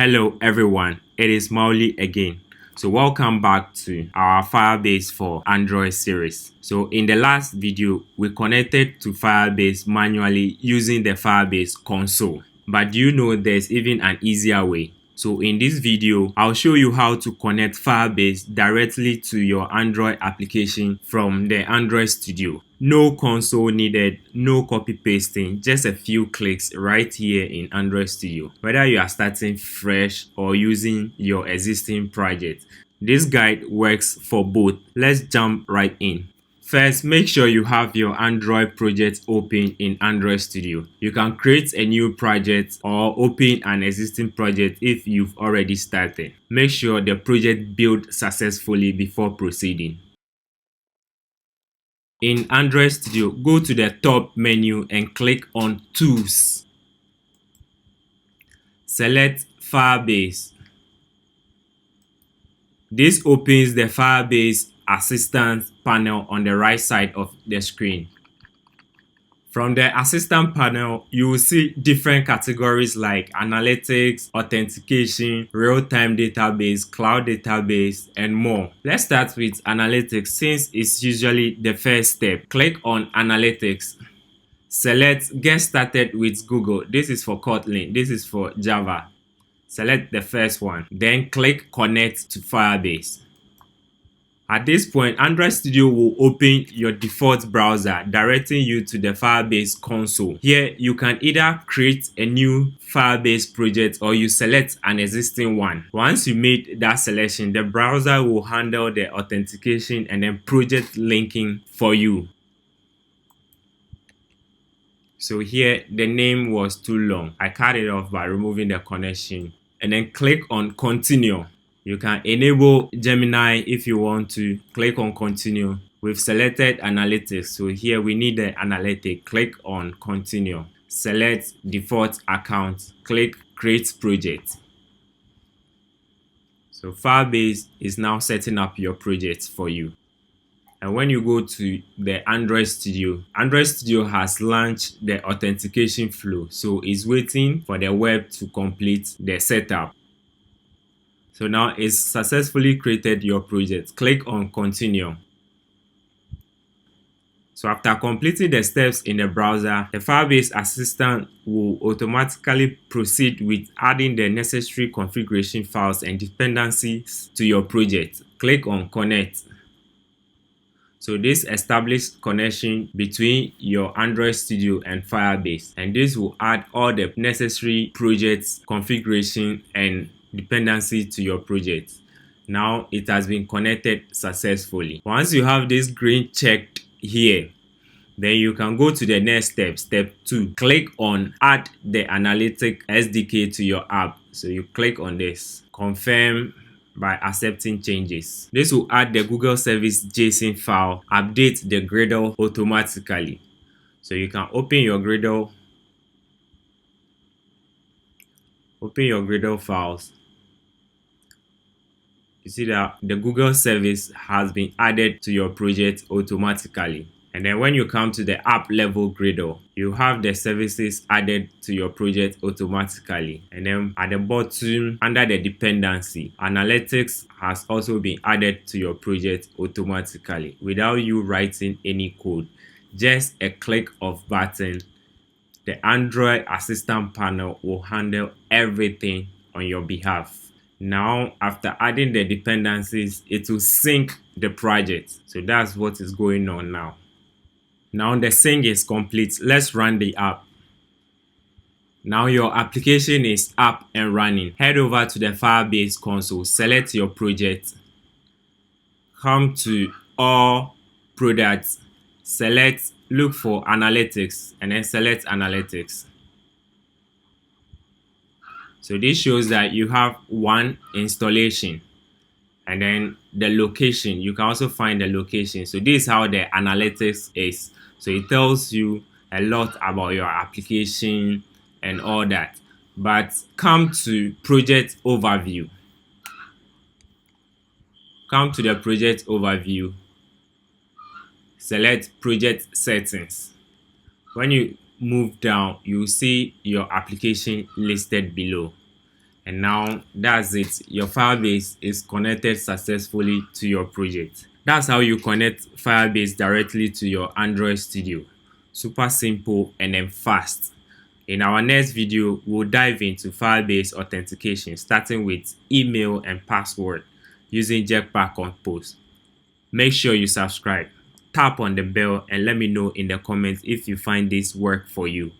Hello everyone, it is Mauli again. So welcome back to our Firebase for Android series. So in the last video, we connected to Firebase manually using the Firebase console. But do you know there's even an easier way? So in this video, I'll show you how to connect Firebase directly to your Android application from the Android Studio. No console needed, no copy pasting, just a few clicks right here in Android Studio. Whether you are starting fresh or using your existing project, this guide works for both. Let's jump right in. First, make sure you have your Android project open in Android Studio. You can create a new project or open an existing project if you've already started. Make sure the project built successfully before proceeding. In Android Studio, go to the top menu and click on Tools. Select Firebase. This opens the Firebase Assistant panel on the right side of the screen. From the Assistant panel, you will see different categories like Analytics, Authentication, Real-Time Database, Cloud Database, and more. Let's start with Analytics since it's usually the first step. Click on Analytics. Select Get Started with Google. This is for Kotlin. This is for Java. Select the first one. Then click Connect to Firebase. At this point, Android Studio will open your default browser, directing you to the Firebase console. Here, you can either create a new Firebase project or you select an existing one. Once you made that selection, the browser will handle the authentication and then project linking for you. So here, the name was too long. I cut it off by removing the connection. And then click on Continue. You can enable Gemini if you want to. Click on Continue. We've selected Analytics. So here we need the Analytic. Click on Continue. Select Default Account. Click Create Project. So Firebase is now setting up your project for you. And when you go to the Android Studio has launched the authentication flow. So it's waiting for the web to complete the setup. So now it's successfully created your project. Click on Continue. So after completing the steps in the browser, the Firebase Assistant will automatically proceed with adding the necessary configuration files and dependencies to your project. Click on Connect. So this established connection between your Android Studio and Firebase, and this will add all the necessary project configuration and dependency to your project. Now it has been connected successfully. Once you have this green checked here, then you can go to the next step, step 2. Click on Add the Analytic SDK to your app. So you click on this. Confirm by accepting changes. This will add the Google Service JSON file, update the Gradle automatically. So you can open your Gradle files. You see that the Google service has been added to your project automatically. And then when you come to the app level Gradle, you have the services added to your project automatically. And then at the bottom, under the dependency, Analytics has also been added to your project automatically without you writing any code. Just a click of button, the Android Assistant panel will handle everything on your behalf. Now, after adding the dependencies, it will sync the project. So that's what is going on now. Now the sync is complete. Let's run the app. Now your application is up and running. Head over to the Firebase console. Select your project. Come to All Products. Look for Analytics and then select Analytics. So this shows that you have one installation and then the location. You can also find the location. So this is how the analytics is. So it tells you a lot about your application and all that. But come to project overview. Come to the project overview. Select project settings. When you move down, you see your application listed below. And now that's it. Your Firebase is connected successfully to your project. That's how you connect Firebase directly to your Android Studio. Super simple and then fast. In our next video, we'll dive into Firebase authentication, starting with email and password using Jetpack Compose. Make sure you subscribe, tap on the bell, and let me know in the comments if you find this work for you.